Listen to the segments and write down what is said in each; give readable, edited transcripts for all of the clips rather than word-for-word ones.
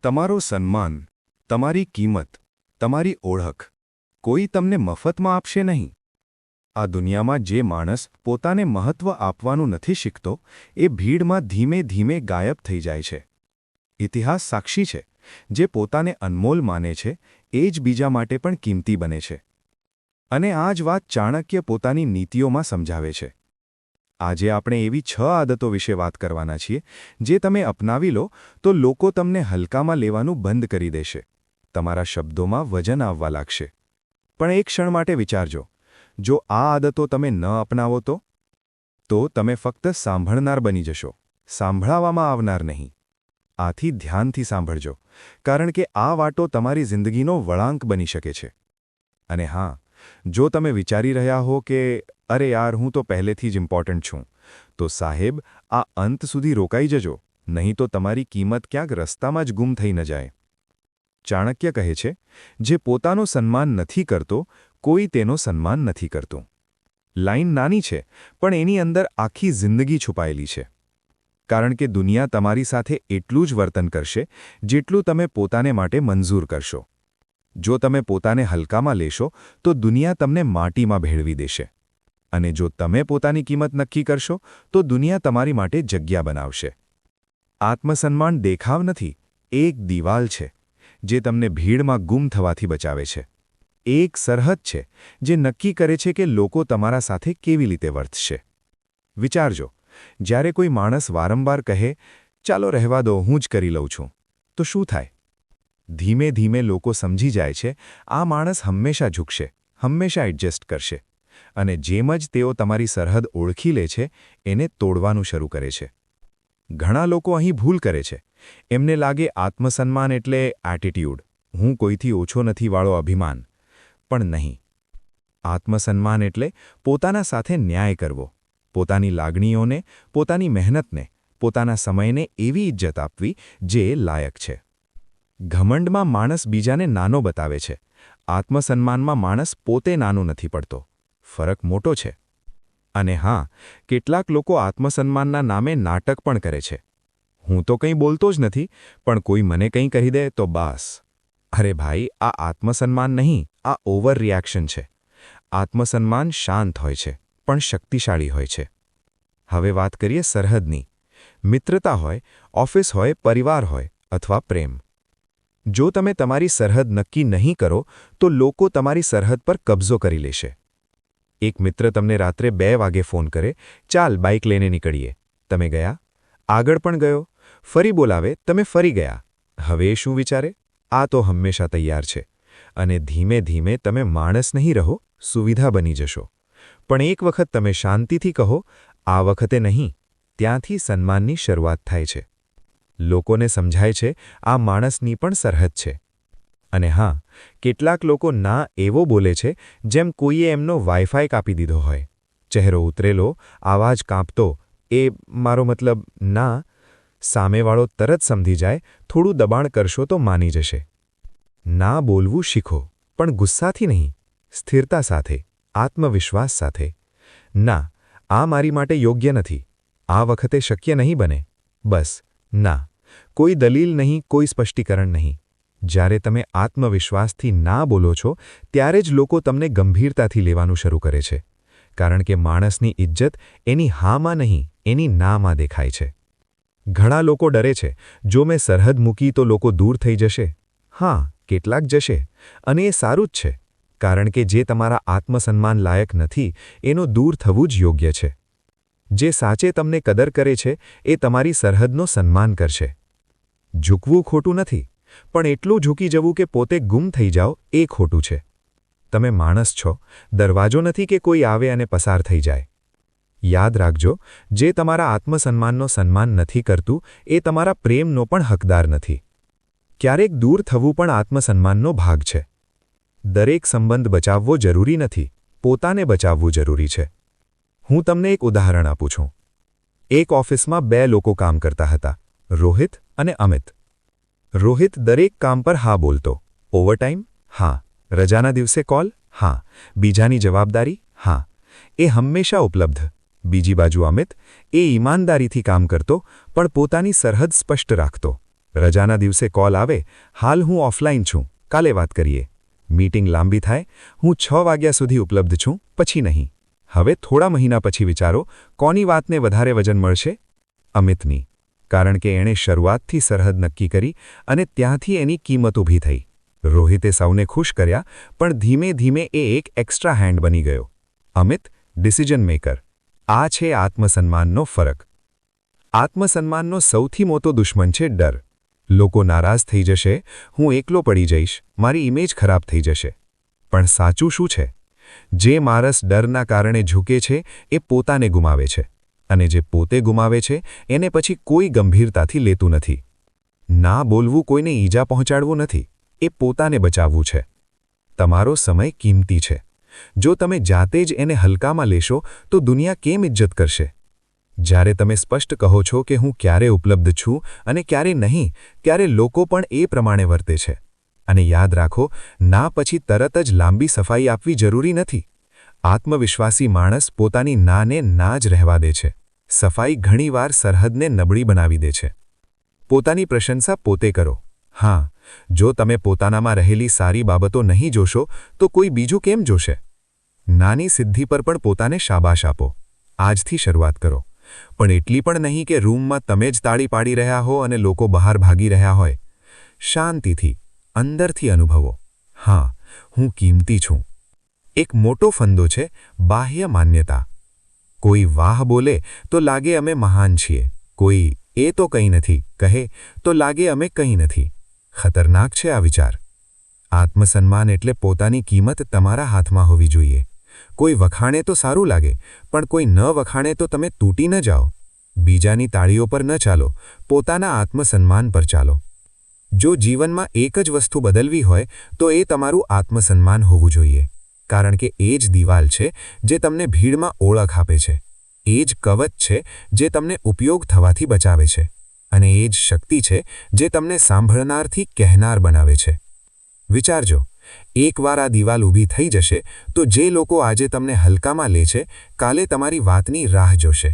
તમારો સન્માન, તમારી કિંમત, તમારી ઓળખ કોઈ તમને મફતમાં આપશે નહીં. આ દુનિયામાં જે માણસ પોતાને મહત્વ આપવાનું નથી શીખતો એ ભીડમાં ધીમે ધીમે ગાયબ થઈ જાય છે. ઇતિહાસ સાક્ષી છે, જે પોતાને અનમોલ માને છે એ જ બીજા માટે પણ કિંમતી બને છે. અને આ જ વાત ચાણક્ય પોતાની નીતિઓમાં સમજાવે છે. આજે આપણે એવી 6 આદતો વિશે વાત કરવાના છીએ જે તમે અપનાવી લો તો લોકો તમને હલકામાં લેવાનું બંધ કરી દેશે. તમારા શબ્દોમાં વજન આવવા લાગશે. પણ એક ક્ષણ માટે વિચારજો, જો આ આદતો તમે ન અપનાવો તો તમે ફક્ત સાંભળનાર બની જશો, સાંભળવામાં આવનાર નહીં. આથી ધ્યાનથી સાંભળજો, કારણ કે આ વાતો તમારી જિંદગીનો વળાંક બની શકે છે. અને હા, જો તમે વિચારી રહ્યા હો કે અરે યાર, હું તો પહેલેથી જ ઇમ્પોર્ટન્ટ છું, તો સાહેબ, આ અંત સુધી રોકાઈ જજો, નહીં તો તમારી કિંમત ક્યાંક રસ્તામાં જ ગુમ થઈ ન જાય. ચાણક્ય કહે છે, જે પોતાનો સન્માન નથી કરતો, કોઈ તેનો સન્માન નથી કરતું. લાઈન નાની છે, પણ એની અંદર આખી જિંદગી છુપાયેલી છે. કારણ કે દુનિયા તમારી સાથે એટલું જ વર્તન કરશે જેટલું તમે પોતાને માટે મંજૂર કરશો. જો તમે પોતાને હલકામાં લેશો તો દુનિયા તમને માટીમાં ભેળવી દેશે. અને જો તમે પોતાની કિંમત નક્કી કરશો તો દુનિયા તમારી માટે જગ્યા બનાવશે. આત્મસન્માન દેખાવ નથી, એક દિવાલ છે જે તમને ભીડમાં ગુમ થવાથી બચાવે છે. એક સરહદ છે જે નક્કી કરે છે કે લોકો તમારા સાથે કેવી રીતે વર્તશે. વિચારજો, જ્યારે કોઈ માણસ વારંવાર કહે, ચાલો રહેવા દો, હું જ કરી લઉં છું, તો શું થાય? ધીમે ધીમે લોકો સમજી જાય છે આ માણસ હંમેશા ઝૂકશે, હંમેશા એડજસ્ટ કરશે. અને જેમ જ તેઓ તમારી સરહદ ઓળખી લે છે, એને તોડવાનું શરૂ કરે છે. ઘણા લોકો અહીં ભૂલ કરે છે. એમને લાગે આત્મસન્માન એટલે એટિટ્યૂડ, હું કોઈથી ઓછો નથી વાળો અભિમાન. પણ નહીં. આત્મસન્માન એટલે પોતાના સાથે ન્યાય કરવો, પોતાની લાગણીઓને, પોતાની મહેનતને, પોતાના સમયને એવી ઇજ્જત આપવી જે લાયક છે. ઘમંડમાં માણસ બીજાને નાનો બતાવે છે. આત્મસન્માનમાં માણસ પોતે નાનો નથી પડતો. ફરક મોટો છે. અને હા, કેટલાક લોકો આત્મસન્માનના નામે નાટક પણ કરે છે. હું તો કંઈ બોલતો જ નથી, પણ કોઈ મને કંઈ કહી દે તો બાસ. અરે ભાઈ, આ આત્મસન્માન નહીં, આ ઓવર રિએક્શન છે. આત્મસન્માન શાંત હોય છે, પણ શક્તિશાળી હોય છે. હવે વાત કરીએ સરહદની. મિત્રતા હોય, ઓફિસ હોય, પરિવાર હોય અથવા પ્રેમ. જો તમે તમારી સરહદ નક્કી નહીં કરો તો લોકો તમારી સરહદ પર કબજો કરી લેશે. એક મિત્ર તમને રાત્રે 2 વાગે ફોન કરે, ચાલ બાઇક લઈને નીકળીએ. તમે ગયા, આગળ પણ ગયો, ફરી બોલાવે, તમે ફરી ગયા. હવે શું વિચારે? આ તો હંમેશા તૈયાર છે. અને ધીમે ધીમે તમે માણસ નહીં રહો, સુવિધા બની જશો. પણ એક વખત તમે શાંતિથી કહો, આ વખતે નહીં, ત્યાંથી સન્માનની શરૂઆત થાય છે. લોકોને સમજાય છે આ માણસની પણ સરહદ છે. અને હા, કેટલાક લોકો ના એવો બોલે છે જેમ કોઈએ એમનો વાઇફાઈ કાપી દીધો હોય. ચહેરો ઉતરેલો, આવાજ કાંપતો, એ મારો મતલબ ના. સામેવાળો તરત સમજી જાય, થોડું દબાણ કરશો તો માની જશે. ના બોલવું શીખો, પણ ગુસ્સાથી નહીં, સ્થિરતા સાથે, આત્મવિશ્વાસ સાથે. ના, આ મારી માટે યોગ્ય નથી, આ વખતે શક્ય નહીં બને. બસ ના. કોઈ દલીલ નહીં, કોઈ સ્પષ્ટીકરણ નહીં. જ્યારે તમે આત્મવિશ્વાસથી ના બોલો છો ત્યારે જ લોકો તમને ગંભીરતાથી લેવાનું શરૂ કરે છે. કારણ કે માણસની ઇજ્જત એની હામાં નહીં, એની નામાં દેખાય છે. ઘણા લોકો ડરે છે, જો મેં સરહદ મૂકી તો લોકો દૂર થઈ જશે. હા, કેટલાક જશે, અને એ સારું જ છે. કારણ કે જે તમારા આત્મસન્માન લાયક નથી એનો દૂર થવું જ યોગ્ય છે. જે સાચે તમને કદર કરે છે એ તમારી સરહદનો સન્માન કરશે. ઝૂકવું ખોટું નથી, પણ એટલું ઝૂકી જવું કે પોતે ગુમ થઈ જાઓ એ ખોટું છે. તમે માણસ છો, દરવાજો નથી કે કોઈ આવે અને પસાર થઈ જાય. યાદ રાખજો, જે તમારા આત્મસન્માનનો સન્માન નથી કરતું એ તમારા પ્રેમનો પણ હકદાર નથી. ક્યારેક દૂર થવું પણ આત્મસન્માનનો ભાગ છે. દરેક સંબંધ બચાવવો જરૂરી નથી, પોતાને બચાવવું જરૂરી છે. હું તમને એક ઉદાહરણ આપું છું. એક ઓફિસમાં 2 લોકો કામ કરતા હતા, રોહિત અને અમિત. રોહિત દરેક કામ પર હા બોલતો. ઓવરટાઈમ? હા. રજાના દિવસે કોલ? હા. બીજાની જવાબદારી? હા. એ હંમેશા ઉપલબ્ધ. બીજી બાજુ અમિત, એ ઈમાનદારીથી કામ કરતો, પણ પોતાની સરહદ સ્પષ્ટ રાખતો. રજાના દિવસે કોલ આવે, હાલ હું ઓફલાઈન છું, કાલે વાત કરીએ. મીટિંગ લાંબી થાય, હું 6 વાગ્યા સુધી ઉપલબ્ધ છું, પછી નહીં. હવે થોડા મહિના પછી વિચારો, કોની વાતને વધારે વજન મળશે? અમિતની. કારણ કે એણે શરૂઆતથી સરહદ નક્કી કરી અને ત્યાંથી એની કિંમત ઊભી થઈ. રોહિતે સૌને ખુશ કર્યા, પણ ધીમે ધીમે એ એક એક્સ્ટ્રા હેન્ડ બની ગયો. Amit decision maker. આ છે આત્મસન્માનનો ફરક. આત્મસન્માનનો સૌથી મોટો દુશ્મન છે ડર. લોકો નારાજ થઈ જશે, હું એકલો પડી જઈશ, મારી ઇમેજ ખરાબ થઈ જશે. પણ સાચું શું છે? જે માણસ ડરના કારણે ઝૂકે છે એ પોતાને ગુમાવે છે, અને જે પોતે ગુમાવે છે એને પછી કોઈ ગંભીરતાથી લેતું નથી. ના બોલવું કોઈને ઈજા પહોંચાડવું નથી, એ પોતાને બચાવવું છે. તમારો સમય કિંમતી છે. જો તમે જાતે જ એને હલકામાં લેશો તો દુનિયા કેમ ઇજ્જત કરશે? જ્યારે તમે સ્પષ્ટ કહો છો કે હું ક્યારે ઉપલબ્ધ છું અને ક્યારે નહીં, ત્યારે લોકો પણ એ પ્રમાણે વર્તે છે. અને યાદ રાખો, ના પછી તરત જ લાંબી સફાઈ આપવી જરૂરી નથી. આત્મવિશ્વાસી માણસ પોતાની નાને ના જ રહેવા દે છે. સફાઈ ઘણીવાર સરહદને નબળી બનાવી દે છે. પોતાની પ્રશંસા પોતે કરો. હા, જો તમે પોતાનામાં રહેલી સારી બાબતો નહીં જોશો તો કોઈ બીજું કેમ જોશે? નાની સિદ્ધિ પર પણ પોતાને શાબાશ આપો. આજથી શરૂઆત કરો. પણ એટલી પણ નહીં કે રૂમમાં તમે જ તાળી પાડી રહ્યા હો અને લોકો બહાર ભાગી રહ્યા હોય. શાંતિથી, અંદરથી અનુભવો, હા, હું કિંમતી છું. એક મોટો ફંદો છે બાહ્ય માન્યતા. કોઈ વાહ બોલે તો લાગે અમે મહાન છીએ. કોઈ એ તો કંઈ નથી કહે તો લાગે અમે કંઈ નથી. ખતરનાક છે આ વિચાર. આત્મસન્માન એટલે પોતાની કિંમત તમારા હાથમાં હોવી જોઈએ. કોઈ વખાણે તો સારું લાગે, પણ કોઈ ન વખાણે તો તમે તૂટી ન જાઓ. બીજાની તાળીઓ પર ન ચાલો, પોતાના આત્મસન્માન પર ચાલો. જો જીવનમાં એક જ વસ્તુ બદલવી હોય તો એ તમારું આત્મસન્માન હોવું જોઈએ. કારણ કે એ જ દિવાલ છે જે તમને ભીડમાં ઓળખ આપે છે. એ જ કવચ છે જે તમને ઉપયોગ થવાથી બચાવે છે. અને એ જ શક્તિ છે જે તમને સાંભળનારથી કહેનાર બનાવે છે. વિચારજો, એકવાર આ દિવાલ ઊભી થઈ જશે તો જે લોકો આજે તમને હલકામાં લે છે, કાલે તમારી વાતની રાહ જોશે.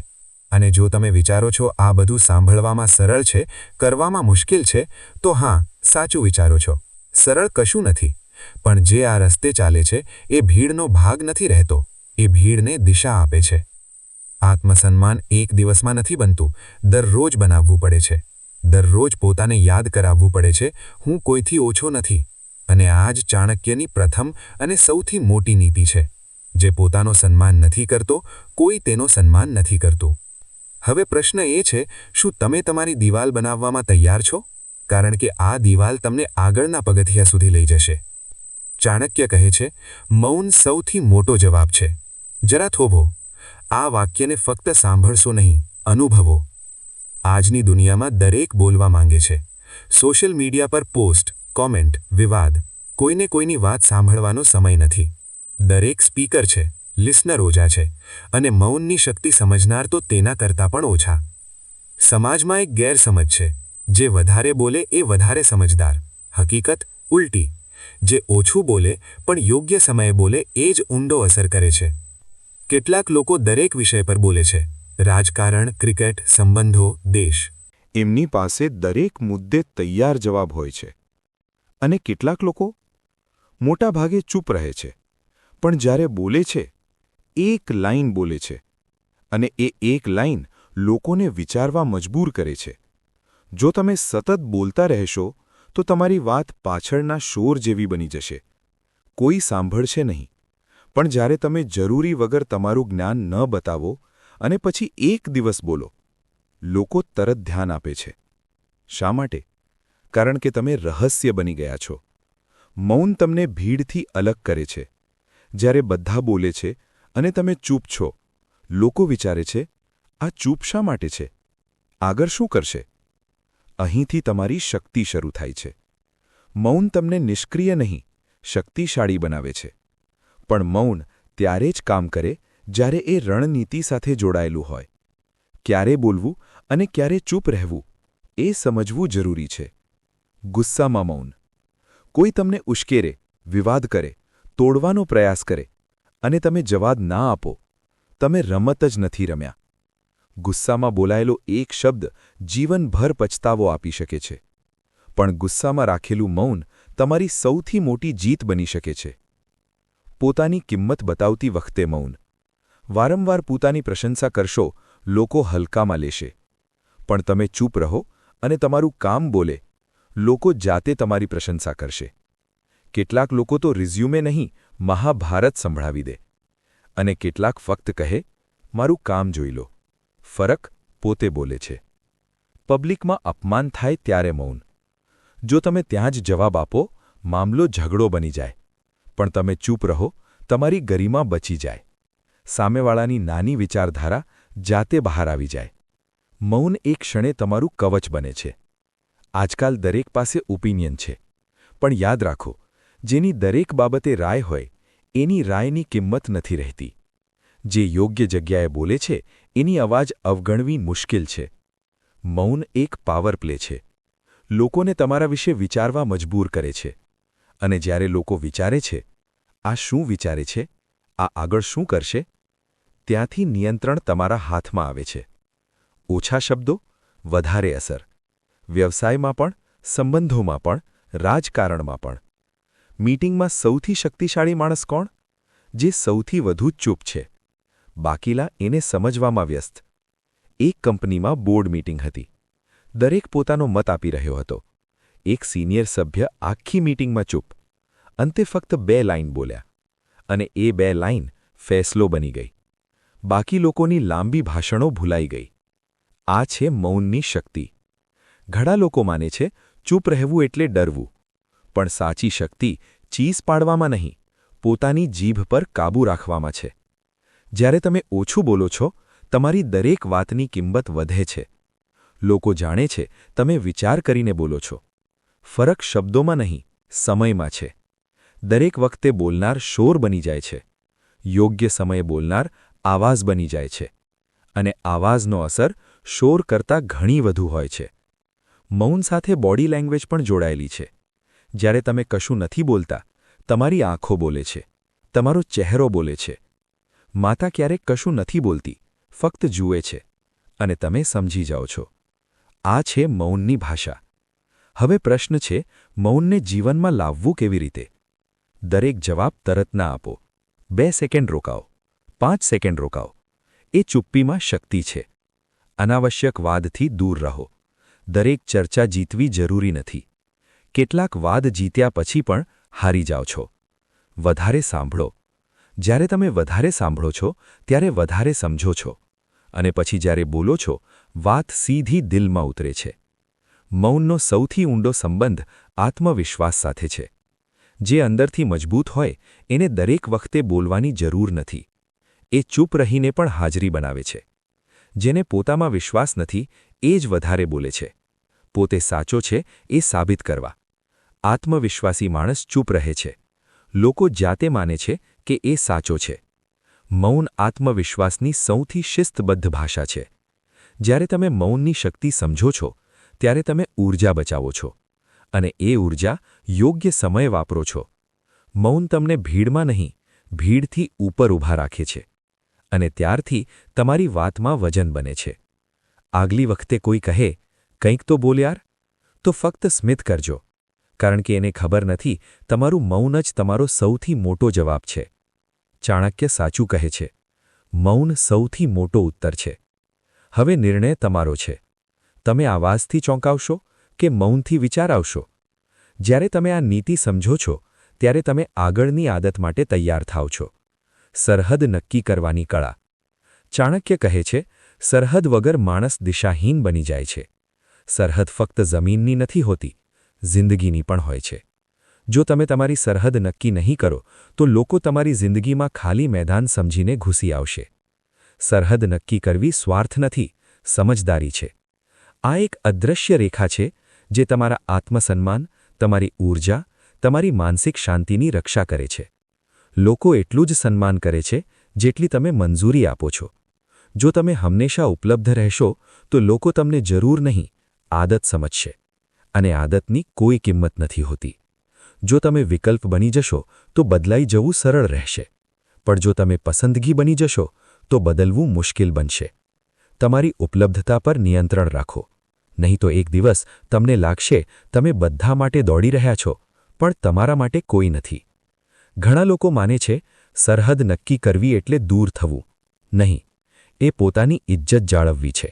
અને જો તમે વિચારો છો આ બધું સાંભળવામાં સરળ છે, કરવામાં મુશ્કેલ છે, તો હા, સાચું વિચારો છો. સરળ કશું નથી. પણ જે આ રસ્તે ચાલે છે એ ભીડનો ભાગ નથી રહેતો, એ ભીડને દિશા આપે છે. આત્મસન્માન એક દિવસમાં નથી બનતું, દરરોજ બનાવવું પડે છે. દરરોજ પોતાને યાદ કરાવવું પડે છે, હું કોઈથી ઓછો નથી. અને આ જ ચાણક્યની પ્રથમ અને સૌથી મોટી નીતિ છે. જે પોતાનો સન્માન નથી કરતો, કોઈ તેનો સન્માન નથી કરતું. હવે પ્રશ્ન એ છે, શું તમે તમારી દિવાલ બનાવવામાં તૈયાર છો? કારણ કે આ દિવાલ તમને આગળના પગથિયા સુધી લઈ જશે. ચાણક્ય કહે છે, મૌન સૌથી મોટો જવાબ છે. જરા થોભો. આ વાક્યને ફક્ત સાંભળશો નહીં, અનુભવો. આજની દુનિયામાં દરેક બોલવા માંગે છે. સોશિયલ મીડિયા પર પોસ્ટ, કોમેન્ટ, વિવાદ. કોઈને કોઈની વાત સાંભળવાનો સમય નથી. દરેક સ્પીકર છે, લિસનર ઓછા છે, અને મૌનની શક્તિ સમજનાર તો તેના કરતાં પણ ઓછા. સમાજમાં એક ગેરસમજ છે, જે વધારે બોલે એ વધારે સમજદાર. હકીકત ઉલટી. જે ઓછું બોલે પણ યોગ્ય સમયે બોલે એ જ ઊંડો અસર કરે છે. કેટલાક લોકો દરેક વિષય પર બોલે છે. રાજકારણ, ક્રિકેટ, સંબંધો, દેશ. એમની પાસે દરેક મુદ્દે તૈયાર જવાબ હોય છે. અને કેટલાક લોકો મોટાભાગે ચૂપ રહે છે, પણ જ્યારે બોલે છે, એક લાઈન બોલે છે. અને એ એક લાઈન લોકોને વિચારવા મજબૂર કરે છે. જો તમે સતત બોલતા રહેશો તો તમારી વાત પાછળના શોર જેવી બની જશે. કોઈ સાંભળશે નહીં. પણ જ્યારે તમે જરૂરી વગર તમારું જ્ઞાન ન બતાવો અને પછી એક દિવસ બોલો, લોકો તરત ધ્યાન આપે છે. શા માટે? કારણ કે તમે રહસ્ય બની ગયા છો. મૌન તમને ભીડથી અલગ કરે છે. જ્યારે બધા બોલે છે અને તમે ચૂપ છો, લોકો વિચારે છે, આ ચૂપ શા માટે છે? આગળ શું કરશે? અહીંથી તમારી શક્તિ શરૂ થાય છે. મૌન તમને નિષ્ક્રિય નહીં, શક્તિશાળી બનાવે છે. પણ મૌન ત્યારે જ કામ કરે જ્યારે એ રણનીતિ સાથે જોડાયેલું હોય. ક્યારે બોલવું અને ક્યારે ચૂપ રહેવું એ સમજવું જરૂરી છે. ગુસ્સામાં મૌન. કોઈ તમને ઉશ્કેરે, વિવાદ કરે, તોડવાનો પ્રયાસ કરે અને તમે જવાબ ના આપો, તમે રમત જ નથી રમ્યા. ગુસ્સામાં બોલાયેલો એક શબ્દ જીવનભર પછતાવો આપી શકે છે. પણ ગુસ્સામાં રાખેલું મૌન તમારી સૌથી મોટી જીત બની શકે છે. પોતાની કિંમત બતાવતી વખતે મૌન. વારંવાર પોતાની પ્રશંસા કરશો, લોકો હલકામાં લેશે. પણ તમે ચૂપ રહો અને તમારું કામ બોલે, લોકો જાતે તમારી પ્રશંસા કરશે. કેટલાક લોકો તો રિઝ્યુમે નહીં, મહાભારત સંભળાવી દે. અને કેટલાક ફક્ત કહે, મારું કામ જોઈ લો. ફરક પોતે બોલે છે. પબ્લિકમાં અપમાન થાય ત્યારે મૌન. જો તમે ત્યાં જ જવાબ આપો, મામલો ઝઘડો બની જાય. પણ તમે ચૂપ રહો, તમારી ગરિમા બચી જાય. સામેવાળાની નાની વિચારધારા જાતે બહાર આવી જાય. મૌન એક ક્ષણે તમારું કવચ બને છે. આજકાલ દરેક પાસે ઓપિનિયન છે. પણ યાદ રાખો, જેની દરેક બાબતે રાય હોય, એની રાયની કિંમત નથી રહેતી. જે યોગ્ય જગ્યાએ બોલે છે, એની અવાજ અવગણવી મુશ્કેલ છે. મૌન એક પાવર પ્લે છે. લોકોને તમારા વિશે વિચારવા મજબૂર કરે છે. અને જ્યારે લોકો વિચારે છે, આ શું વિચારે છે, આ આગળ શું કરશે, ત્યાંથી નિયંત્રણ તમારા હાથમાં આવે છે. ઓછા શબ્દો, વધારે અસર. વ્યવસાયમાં પણ, સંબંધોમાં પણ, રાજકારણમાં પણ. મીટિંગમાં સૌથી શક્તિશાળી માણસ કોણ? જે સૌથી વધુ ચૂપ છે. બાકીલા એને સમજવામાં વ્યસ્ત. એક કંપનીમાં બોર્ડ મીટિંગ હતી. દરેક પોતાનો મત આપી રહ્યો હતો. એક સિનિયર સભ્ય આખી મીટિંગમાં ચૂપ. અંતે ફક્ત 2 લાઇન બોલ્યા. અને એ 2 લાઇન ફેસલો બની ગઈ. બાકી લોકોની લાંબી ભાષણો ભૂલાઈ ગઈ. આ છે મૌનની શક્તિ. ઘણા લોકો માને છે, ચૂપ રહેવું એટલે ડરવું. પણ સાચી શક્તિ ચીસ પાડવામાં નહીં, પોતાની જીભ પર કાબૂ રાખવામાં છે. જ્યારે તમે ઓછું બોલો છો, તમારી દરેક વાતની કિંમત વધે છે. લોકો જાણે છે તમે વિચાર કરીને બોલો છો. ફરક શબ્દોમાં નહીં, સમયમાં છે. દરેક વખતે બોલનાર શોર બની જાય છે. યોગ્ય સમયે બોલનાર આવાજ બની જાય છે. અને આવાજનો અસર શોર કરતાં ઘણી વધુ હોય છે. મૌન સાથે બોડી લેંગ્વેજ પણ જોડાયેલી છે. જ્યારે તમે કશું નથી બોલતા, તમારી આંખો બોલે છે, તમારો ચહેરો બોલે છે. માતા ક્યારેક કશું નથી બોલતી, ફક્ત જુએ છે. અને તમે સમજી જાઓ છો. આ છે મૌનની ભાષા. હવે પ્રશ્ન છે, મૌનને જીવનમાં લાવવું કેવી રીતે? દરેક જવાબ તરત ના આપો. 2 સેકન્ડ રોકાઓ, 5 સેકન્ડ રોકાઓ. એ ચુપ્પીમાં શક્તિ છે. અનાવશ્યક વાદથી દૂર રહો. દરેક ચર્ચા જીતવી જરૂરી નથી. કેટલાક વાદ જીત્યા પછી પણ હારી જાઓ છો. વધારે સાંભળો. જ્યારે તમે વધારે સાંભળો છો, ત્યારે વધારે સમજો છો. અને પછી જ્યારે બોલો છો, વાત સીધી દિલમાં ઉતરે છે. મૌનનો સૌથી ઊંડો સંબંધ આત્મવિશ્વાસ સાથે છે. જે અંદરથી મજબૂત હોય, એને દરેક વખતે બોલવાની જરૂર નથી. એ ચૂપ રહીને પણ હાજરી બનાવે છે. જેને પોતામાં વિશ્વાસ નથી, એ જ વધારે બોલે છે. પોતે સાચો છે એ સાબિત કરવા. આત્મવિશ્વાસી માણસ ચૂપ રહે છે. લોકો જાતે માને છે કે એ સાચો છે. મૌન આત્મવિશ્વાસની સૌથી શિસ્તબદ્ધ ભાષા છે. જ્યારે તમે મૌનની શક્તિ સમજો છો, ત્યારે તમે ઊર્જા બચાવો છો. અને એ ઊર્જા યોગ્ય સમયે વાપરો છો. મૌન તમને ભીડમાં નહીં, ભીડથી ઉપર ઊભા રાખે છે. અને ત્યારથી તમારી વાતમાં વજન બને છે. આગલી વખતે કોઈ કહે, કંઈક તો બોલ યાર, તો ફક્ત સ્મિત કરજો. કારણ કે એને ખબર નથી, તમારું મૌન જ તમારો સૌથી મોટો જવાબ છે. ચાણક્ય સાચું કહે છે, મૌન સૌથી મોટો ઉત્તર છે. હવે નિર્ણય તમારો છે. તમે આવાજથી ચોંકાવશો કે મૌનથી વિચાર આવશો? જ્યારે તમે આ નીતિ સમજો છો, ત્યારે તમે આગળની આદત માટે તૈયાર થાવ છો. સરહદ નક્કી કરવાની કળા. ચાણક્ય કહે છે, સરહદ વગર માણસ દિશાહીન બની જાય છે. સરહદ ફક્ત જમીનની નથી હોતી, જિંદગીની પણ હોય છે. જો તમે તમારી સરહદ નક્કી નહીં કરો, તો લોકો તમારી જિંદગીમાં ખાલી મેદાન સમજીને ઘૂસી આવશે. સરહદ નક્કી કરવી સ્વાર્થ નથી, સમજદારી છે. આ એક અદૃશ્ય રેખા છે, જે તમારા આત્મસન્માન, તમારી ઊર્જા, તમારી માનસિક શાંતિની રક્ષા કરે છે. લોકો એટલું જ સન્માન કરે છે, જેટલી તમે મંજૂરી આપો છો. જો તમે હંમેશા ઉપલબ્ધ રહેશો, તો લોકો તમને જરૂર નહીં, આદત સમજશે. અને આદતની કોઈ કિંમત નથી હોતી. જો તમે વિકલ્પ બની જશો, તો બદલાઈ જવું સરળ રહેશે. પણ જો તમે પસંદગી બની જશો, તો બદલવું મુશ્કેલ બનશે. તમારી ઉપલબ્ધતા પર નિયંત્રણ રાખો. નહીં તો એક દિવસ તમને લાગશે તમે બધા માટે દોડી રહ્યા છો પણ તમારા માટે કોઈ નથી. ઘણા લોકો માને છે સરહદ નક્કી કરવી એટલે દૂર થવું. નહીં, એ પોતાની ઇજ્જત જાળવવી છે.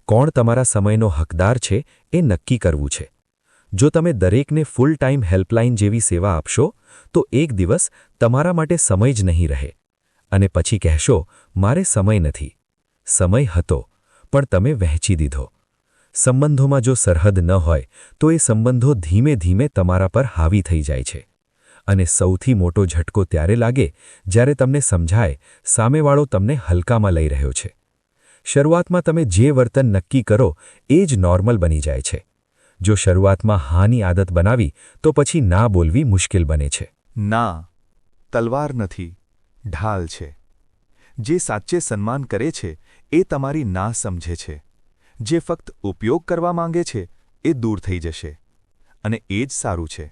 કોણ તમારા સમયનો હકદાર છે એ નક્કી કરવું છે. જો તમે દરેકને ફૂલ ટાઈમ હેલ્પલાઇન જેવી સેવા આપશો તો એક દિવસ તમારા માટે સમય જ નહીં રહે અને પછી કહેશો મારે સમય નથી. સમય હતો પણ તમે વહેંચી દીધો. સંબંધોમાં જો સરહદ ન હોય તો એ સંબંધો ધીમે ધીમે તમારા પર હાવી થઈ જાય છે અને સૌથી મોટો ઝટકો ત્યારે લાગે જ્યારે તમને સમજાય સામેવાળો તમને હલકામાં લઈ રહ્યો છે. શરૂઆતમાં તમે જે વર્તન નક્કી કરો એ જ નોર્મલ બની જાય છે. જો શરૂઆતમાં હાની આદત બનાવી તો પછી ના બોલવી મુશ્કેલ બને છે. ના તલવાર નથી, ઢાલ છે. જે સાચે સન્માન કરે છે એ તમારી ના સમજે છે. જે ફક્ત ઉપયોગ કરવા માંગે છે એ દૂર થઈ જશે અને એ જ સારું છે.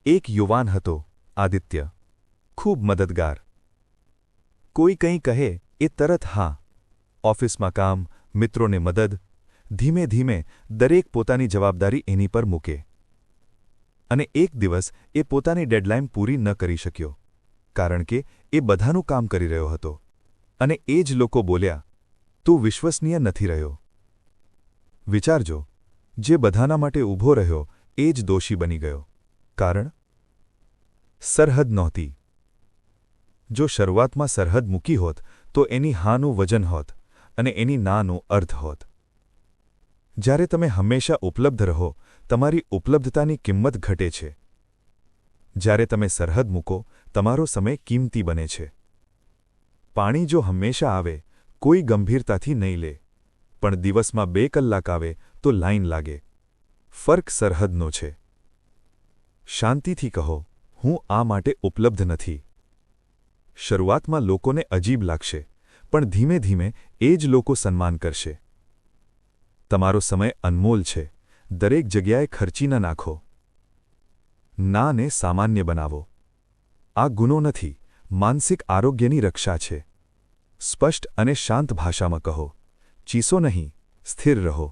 એક યુવાન હતો, આદિત્ય, ખૂબ મદદગાર. કોઈ કંઈ કહે એ તરત હા. ઓફિસમાં કામ, મિત્રોને મદદ. ધીમે ધીમે દરેક પોતાની જવાબદારી એની પર મૂકે. અને એક દિવસ એ પોતાની ડેડલાઇન પૂરી ન કરી શક્યો કારણ કે એ બધાનું કામ કરી રહ્યો હતો. અને એ જ લોકો બોલ્યા, તું વિશ્વસનીય નથી રહ્યો. વિચારજો, જે બધાના માટે ઊભો રહ્યો એ જ દોષી બની ગયો. કારણ સરહદ નહોતી. જો શરૂઆતમાં સરહદ મૂકી હોત તો એની હાનું વજન હોત અને એની નાનો અર્થ હોત. જ્યારે તમે હંમેશા ઉપલબ્ધ રહો તમારી ઉપલબ્ધતાની કિંમત ઘટે છે. જ્યારે તમે સરહદ મૂકો તમારો સમય કિંમતી બને છે. પાણી જો હંમેશા આવે કોઈ ગંભીરતાથી નહીં લે પણ દિવસમાં 2 કલાક આવે તો લાઈન લાગે. ફર્ક સરહદનો છે. શાંતિથી કહો, હું આ માટે ઉપલબ્ધ નથી. શરૂઆતમાં લોકોને અજીબ લાગશે પણ ધીમે ધીમે એ જ લોકો સન્માન કરશે. તમારો સમય અનમોલ છે. દરેક જગ્યાએ ખર્ચી ન નાખો. નાને સામાન્ય બનાવો. આ ગુનો નથી, માનસિક આરોગ્યની રક્ષા છે. સ્પષ્ટ અને શાંત ભાષામાં કહો. ચીસો નહીં, સ્થિર રહો.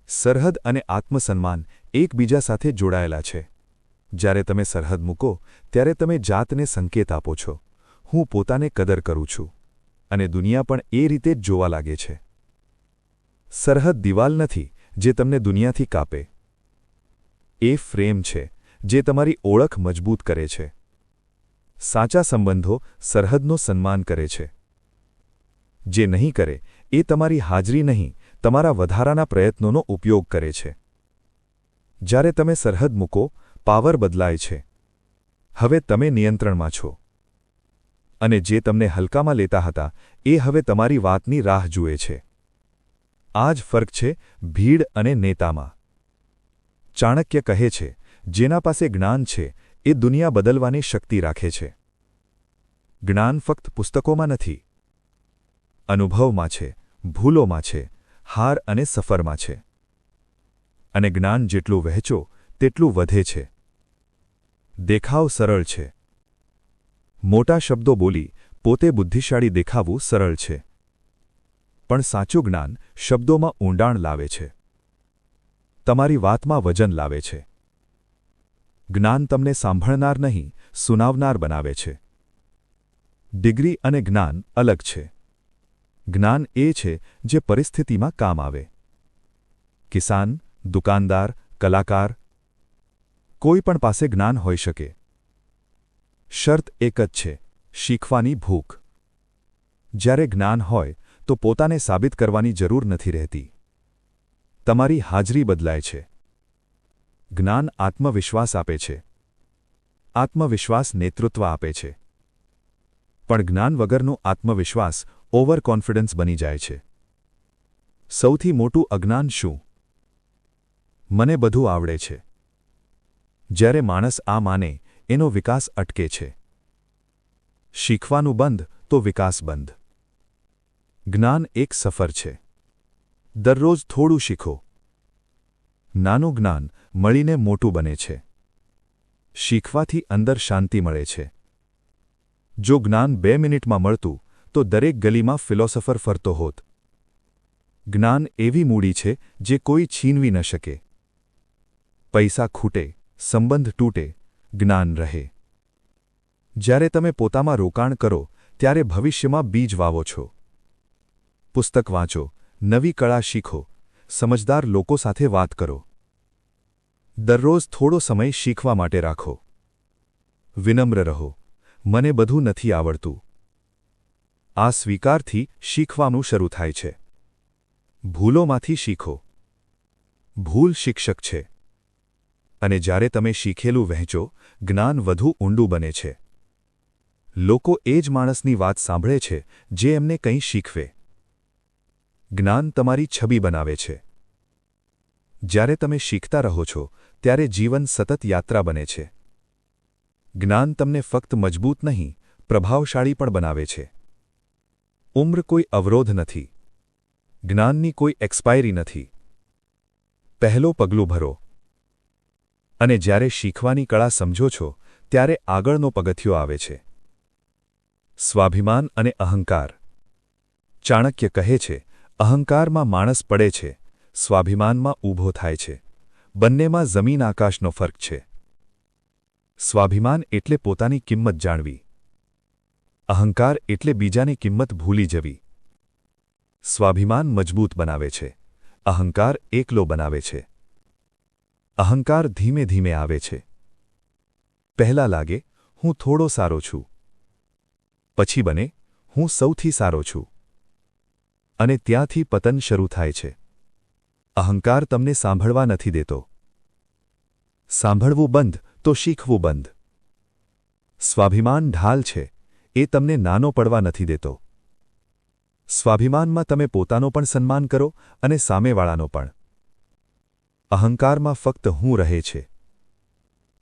સરહદ અને આત્મસન્માન એકબીજા સાથે જોડાયેલા છે. જ્યારે તમે સરહદ મૂકો ત્યારે તમે જાતને સંકેત આપો છો, હું પોતાને કદર કરું છું. અને દુનિયા પણ એ રીતે જ જોવા લાગે છે. સરહદ દિવાલ નથી જે તમને દુનિયાથી કાપે. એ ફ્રેમ છે જે તમારી ઓળખ મજબૂત કરે છે. સાચા સંબંધો સરહદનો સન્માન કરે છે. જે નહીં કરે એ તમારી હાજરી નહીં તમારા વધારાના પ્રયત્નોનો ઉપયોગ કરે છે. જ્યારે તમે સરહદ મૂકો પાવર બદલાય છે. હવે તમે નિયંત્રણમાં છો. અને જે તમને હલકામાં લેતા હતા એ હવે તમારી વાતની રાહ જુએ છે. આ જ ફર્ક છે ભીડ અને નેતામાં. ચાણક્ય કહે છે, જેના પાસે જ્ઞાન છે એ દુનિયા બદલવાની શક્તિ રાખે છે. જ્ઞાન ફક્ત પુસ્તકોમાં નથી. અનુભવમાં છે, ભૂલોમાં છે, હાર અને સફરમાં છે. અને જ્ઞાન જેટલું વહેંચો તેટલું વધે છે. દેખાવ સરળ છે. મોટા શબ્દો બોલી પોતે બુદ્ધિશાળી દેખાવું સરળ છે. પણ સાચું જ્ઞાન શબ્દોમાં ઊંડાણ લાવે છે. તમારી વાતમાં વજન લાવે છે. જ્ઞાન તમને સાંભળનાર નહીં, સુનાવનાર બનાવે છે. ડિગ્રી અને જ્ઞાન અલગ છે. જ્ઞાન એ છે જે પરિસ્થિતિમાં કામ આવે. કિસાન, દુકાનદાર, કલાકાર, કોઈ પણ પાસે જ્ઞાન હોઈ શકે. શરત એક જ છે, શીખવાની ભૂખ. જ્યારે જ્ઞાન હોય તો પોતાને સાબિત કરવાની જરૂર નથી રહેતી. તમારી હાજરી બદલાય છે. જ્ઞાન આત્મવિશ્વાસ આપે છે. આત્મવિશ્વાસ નેતૃત્વ આપે છે. પણ જ્ઞાન વગરનો આત્મવિશ્વાસ ઓવર કોન્ફિડન્સ બની જાય છે. સૌથી મોટું અજ્ઞાન શું? મને બધું આવડે છે. જ્યારે માણસ આ માને એનો વિકાસ અટકે છે. શીખવાનું બંધ તો વિકાસ બંધ. જ્ઞાન એક સફર છે. દરરોજ થોડું શીખો. નાનું જ્ઞાન મળીને મોટું બને છે. શીખવાથી અંદર શાંતિ મળે છે. જો જ્ઞાન 2 મિનિટમાં મળતું તો દરેક ગલીમાં ફિલોસોફર ફરતો હોત. જ્ઞાન એવી મૂડી છે જે કોઈ છીનવી ન શકે. પૈસા ખૂટે, સંબંધ તૂટે, જ્ઞાન રહે. જ્યારે તમે પોતામાં રોકાણ કરો ત્યારે ભવિષ્યમાં બીજ વાવો છો. પુસ્તક વાંચો, નવી કળા શીખો, સમજદાર લોકો સાથે વાત કરો. દરરોજ થોડો સમય શીખવા માટે રાખો. વિનમ્ર રહો, મને બધું નથી આવડતું. આ સ્વીકારથી શીખવાનું શરૂ થાય છે. ભૂલોમાંથી શીખો. ભૂલ શિક્ષક છે. અને જ્યારે તમે શીખેલું વહેંચો, જ્ઞાન વધુ ઊંડું બને છે. લોકો એ જ માણસની વાત સાંભળે છે જે એમને કંઈ શીખવે. જ્ઞાન તમારી છબી બનાવે છે. જ્યારે તમે શીખતા રહો છો ત્યારે જીવન સતત યાત્રા બને છે. જ્ઞાન તમને ફક્ત મજબૂત નહીં, પ્રભાવશાળી પણ બનાવે છે. ઉંમર કોઈ અવરોધ નથી. જ્ઞાનની કોઈ એક્સપાયરી નથી. પહેલો પગલું ભરો. અને જ્યારે શીખવાની કળા સમજો છો ત્યારે આગળનો પગથિયો આવે છે. સ્વાભિમાન અને અહંકાર. ચાણક્ય કહે છે, અહંકારમાં માણસ પડે છે, સ્વાભિમાનમાં ઊભો થાય છે. બંનેમાં જમીન આકાશનો ફરક છે. સ્વાભિમાન એટલે પોતાની કિંમત જાણવી. અહંકાર એટલે બીજાની કિંમત ભૂલી જવી. સ્વાભિમાન મજબૂત બનાવે છે, અહંકાર એકલો બનાવે છે. અહંકાર ધીમે ધીમે આવે છે. પહેલા લાગે, હું થોડો સારો છું. પછી બને, હું સૌથી સારો છું. અને ત્યાંથી પતન શરૂ થાય છે. અહંકાર તમને સાંભળવા નથી દેતો. સાંભળવું બંધ તો શીખવું બંધ. સ્વાભિમાન ઢાલ છે, એ તમને નાનો પડવા નથી દેતો. સ્વાભિમાનમાં તમે પોતાનો પણ સન્માન કરો અને સામેવાળાનો પણ. અહંકારમાં ફક્ત હું રહે છે.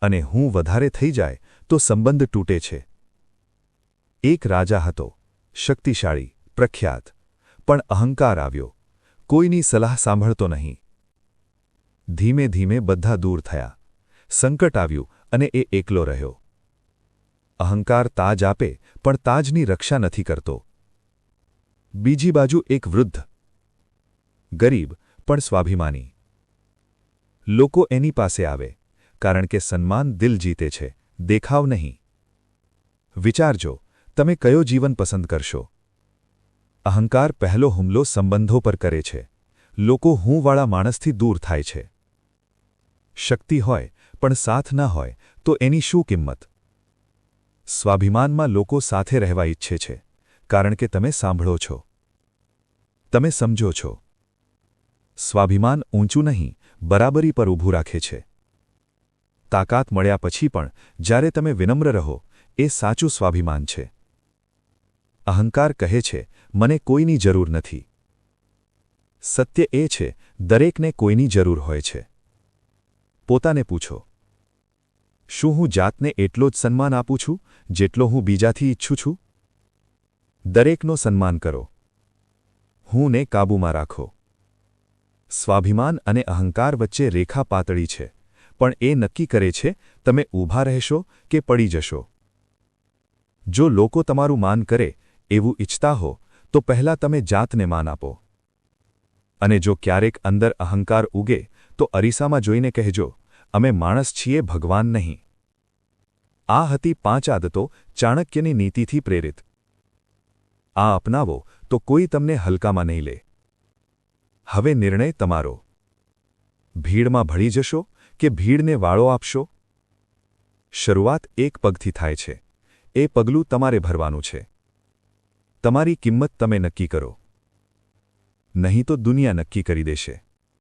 અને હું વધારે થઈ જાય તો સંબંધ તૂટે છે. એક રાજા હતો, શક્તિશાળી, પ્રખ્યાત. પણ અહંકાર આવ્યો, કોઈની સલાહ સાંભળતો નહીં. ધીમે ધીમે બધા દૂર થયા. સંકટ આવ્યું અને એ એકલો રહ્યો. અહંકાર તાજ આપે પણ તાજની રક્ષા નથી કરતો. બીજી બાજુ એક વૃદ્ધ, ગરીબ પણ સ્વાભિમાની. લોકો એની પાસે આવે કારણ કે સન્માન દિલ જીતે છે, દેખાવ નહીં. વિચારજો, તમે કયો જીવન પસંદ કરશો? અહંકાર પહેલો હુમલો સંબંધો પર કરે છે. લોકો હુંવાળા માણસથી દૂર થાય છે. શક્તિ હોય પણ સાથ ન હોય તો એની શું કિંમત? સ્વાભિમાનમાં લોકો સાથે રહેવા ઈચ્છે છે કારણ કે તમે સાંભળો છો, તમે સમજો છો. સ્વાભિમાન ઊંચું નહીં, બરાબરી પર ઊભું રાખે છે. તાકાત મળ્યા પછી પણ જ્યારે તમે વિનમ્ર રહો, એ સાચું સ્વાભિમાન છે. અહંકાર કહે છે, મને કોઈની જરૂર નથી. સત્ય એ છે, દરેકને કોઈની જરૂર હોય છે. પોતાને પૂછો, શું હું જાતને એટલો જ સન્માન આપું છું જેટલો હું બીજાથી ઈચ્છું છું? દરેકનો સન્માન કરો. હુંને કાબૂમાં રાખો. સ્વાભિમાન અને અહંકાર વચ્ચે રેખા પાતળી છે, પણ એ નક્કી કરે છે તમે ઊભા રહેશો કે પડી જશો. જો લોકો તમારું માન કરે એવું ઈચ્છતા હો તો પહેલાં તમે જાતને માન આપો. અને જો ક્યારેક અંદર અહંકાર ઉગે તો અરીસામાં જોઈને કહેજો, અમે માણસ છીએ, ભગવાન નહીં. આ હતી 5 આદતો ચાણક્યની નીતિથી પ્રેરિત. આ અપનાવો તો કોઈ તમને હલકામાં નહીં લે. હવે નિર્ણય તમારો. ભીડમાં ભળી જશો કે ભીડને વાળો આપશો? શરૂઆત એક પગથી થાય છે. એ પગલું તમારે ભરવાનું છે. તમારી કિંમત તમે નક્કી કરો. નહીં તો દુનિયા નક્કી કરી દેશે.